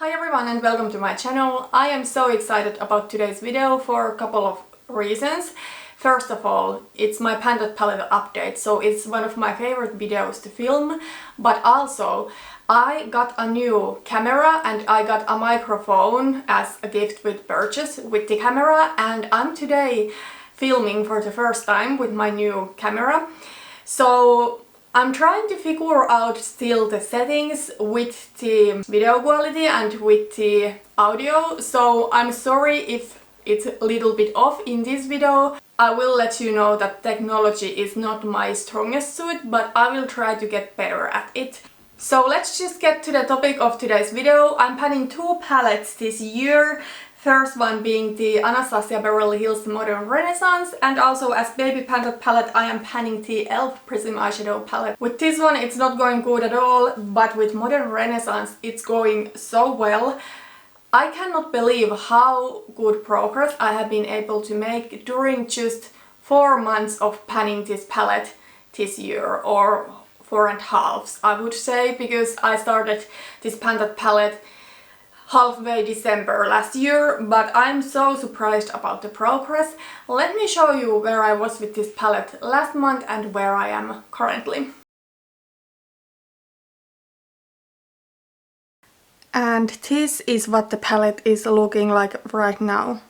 Hi everyone and welcome to my channel. I am so excited about today's video for a couple of reasons. First of all, it's my Palette update, so it's one of my favorite videos to film, but also I got a new camera and I got a microphone as a gift with purchase with the camera, and I'm today filming for the first time with my new camera. So I'm trying to figure out still the settings with the video quality and with the audio, so I'm sorry if it's a little bit off in this video. I will let you know that technology is not my strongest suit, but I will try to get better at it. So let's just get to the topic of today's video. I'm planning two palettes this year. First one being the Anastasia Beverly Hills Modern Renaissance, and also as baby palette I am panning the e.l.f. Prism eyeshadow palette. With this one it's not going good at all, but with Modern Renaissance it's going so well. I cannot believe how good progress I have been able to make during just 4 months of panning this palette this year, or 4.5 I would say, because I started this palette halfway December last year, but I'm so surprised about the progress. Let me show you where I was with this palette last month and where I am currently. And this is what the palette is looking like right now.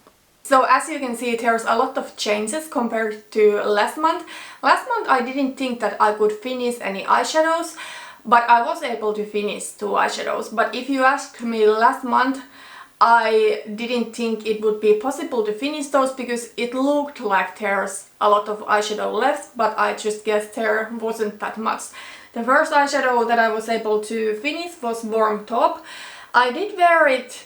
So as you can see, there's a lot of changes compared to last month. Last month I didn't think that I could finish any eyeshadows, but I was able to finish 2 eyeshadows. But if you asked me last month, I didn't think it would be possible to finish those because it looked like there's a lot of eyeshadow left, but I just guessed there wasn't that much. The first eyeshadow that I was able to finish was Warm Top. I did wear it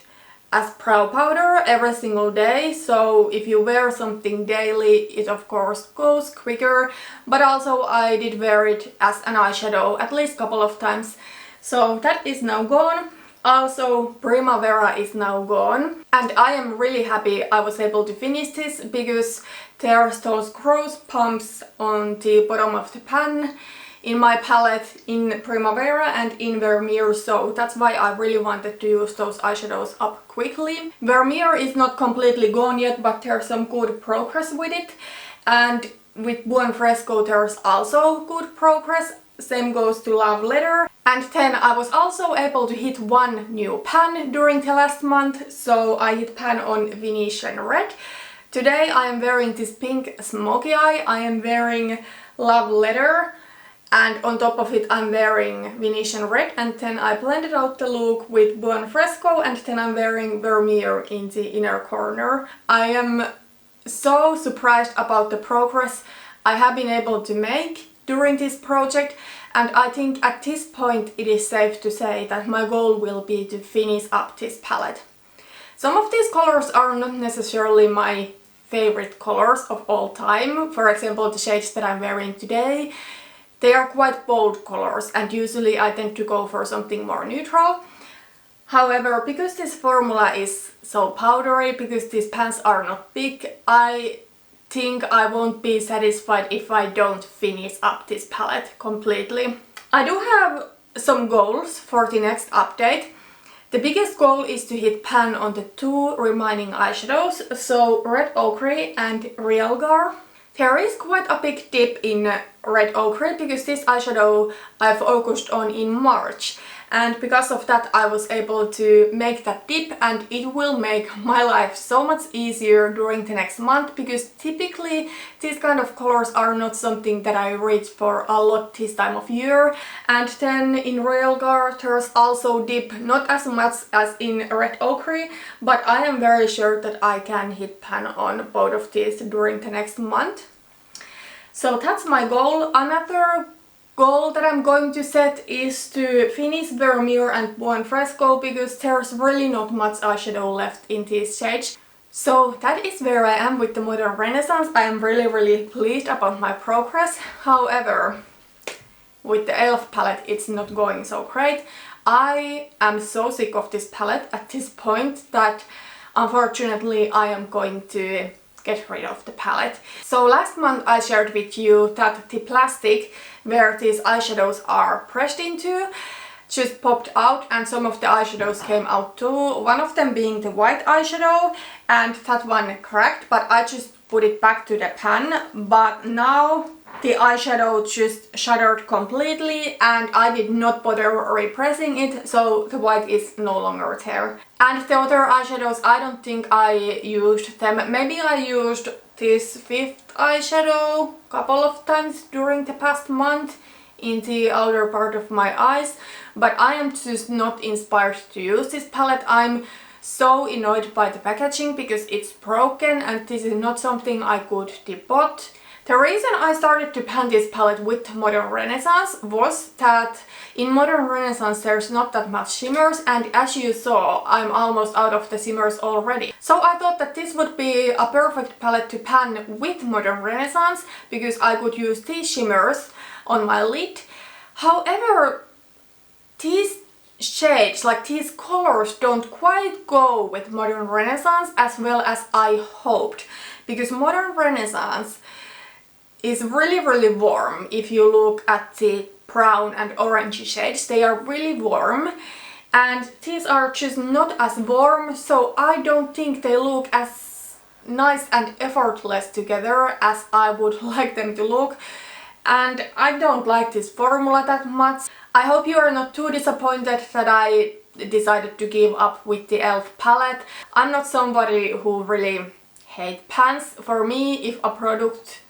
as brow powder every single day, so if you wear something daily it of course goes quicker, but also I did wear it as an eyeshadow at least a couple of times, so that is now gone. Also Primavera is now gone, and I am really happy I was able to finish this because there's those gross bumps on the bottom of the pan in my palette in Primavera and in Vermeer, so that's why I really wanted to use those eyeshadows up quickly. Vermeer is not completely gone yet, but there's some good progress with it, and with Buon Fresco there's also good progress. Same goes to Love Letter. And then I was also able to hit one new pan during the last month, so I hit pan on Venetian Red. Today I am wearing this pink smoky eye. I am wearing Love Letter, and on top of it I'm wearing Venetian Red, and then I blended out the look with Buon Fresco, and then I'm wearing Vermeer in the inner corner. I am so surprised about the progress I have been able to make during this project, and I think at this point it is safe to say that my goal will be to finish up this palette. Some of these colors are not necessarily my favorite colors of all time. For example, the shades that I'm wearing today, they are quite bold colors, and usually I tend to go for something more neutral. However, because this formula is so powdery, because these pans are not big, I think I won't be satisfied if I don't finish up this palette completely. I do have some goals for the next update. The biggest goal is to hit pan on the 2 remaining eyeshadows, so Red Ochre and Real Gar. There is quite a big dip in Red Ochre because this eyeshadow I focused on in March, and because of that I was able to make that dip, and it will make my life so much easier during the next month, because typically these kind of colors are not something that I reach for a lot this time of year. And then in Real Gar there's also dip, not as much as in Red Ochre, but I am very sure that I can hit pan on both of these during the next month. So that's my goal. Another goal that I'm going to set is to finish Vermeer and Buon Fresco, because there's really not much eyeshadow left in these shades. So that is where I am with the Modern Renaissance. I am really pleased about my progress. However, with the e.l.f. palette it's not going so great. I am so sick of this palette at this point that unfortunately I am going to get rid of the palette. So last month I shared with you that the plastic where these eyeshadows are pressed into just popped out and some of the eyeshadows came out too. One of them being the white eyeshadow and that one cracked, but I just put it back to the pan. But now the eyeshadow just shattered completely and I did not bother repressing it, so the white is no longer there. And the other eyeshadows, I don't think I used them. Maybe I used this fifth eyeshadow a couple of times during the past month in the outer part of my eyes, but I am just not inspired to use this palette. I'm so annoyed by the packaging because it's broken and this is not something I could depot. The reason I started to pan this palette with Modern Renaissance was that in Modern Renaissance there's not that much shimmers, and as you saw, I'm almost out of the shimmers already. So I thought that this would be a perfect palette to pan with Modern Renaissance because I could use these shimmers on my lid. However, these shades, like these colors, don't quite go with Modern Renaissance as well as I hoped, because Modern Renaissance is really warm. If you look at the brown and orangey shades, they are really warm, and these are just not as warm, so I don't think they look as nice and effortless together as I would like them to look, and I don't like this formula that much. I hope you are not too disappointed that I decided to give up with the e.l.f. palette. I'm not somebody who really hates pans. For me, if a product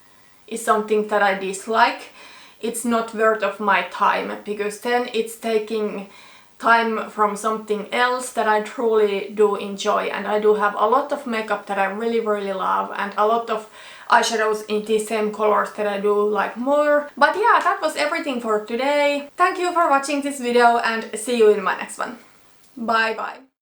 is something that I dislike, it's not worth of my time, because then it's taking time from something else that I truly do enjoy, and I do have a lot of makeup that I really love and a lot of eyeshadows in the same colors that I do like more. But yeah, that was everything for today. Thank you for watching this video and see you in my next one. Bye bye.